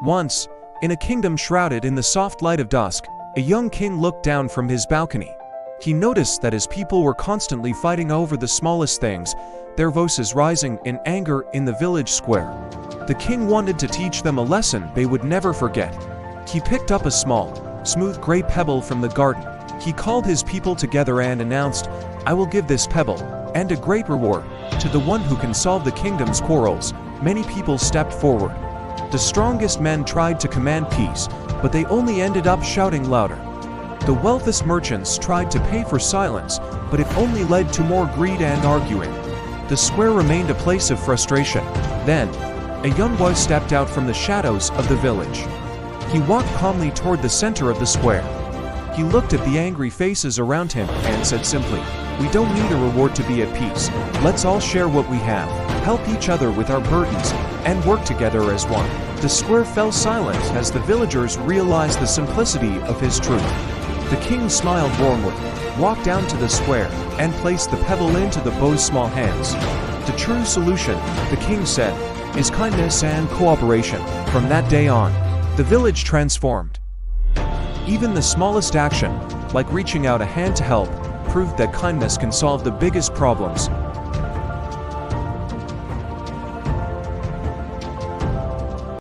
Once, in a kingdom shrouded in the soft light of dusk, a young king looked down from his balcony. He noticed that his people were constantly fighting over the smallest things, their voices rising in anger in the village square. The king wanted to teach them a lesson they would never forget. He picked up a small, smooth gray pebble from the garden. He called his people together and announced, "I will give this pebble, and a great reward, to the one who can solve the kingdom's quarrels." Many people stepped forward. The strongest men tried to command peace, but they only ended up shouting louder. The wealthiest merchants tried to pay for silence, but it only led to more greed and arguing. The square remained a place of frustration. Then, a young boy stepped out from the shadows of the village. He walked calmly toward the center of the square. He looked at the angry faces around him and said simply, "We don't need a reward to be at peace. Let's all share what we have, help each other with our burdens, and work together as one." The square fell silent as the villagers realized the simplicity of his truth. The king smiled warmly, walked down to the square, and placed the pebble into the boy's small hands. "The true solution," the king said, "is kindness and cooperation." From that day on, the village transformed. Even the smallest action, like reaching out a hand to help, proved that kindness can solve the biggest problems.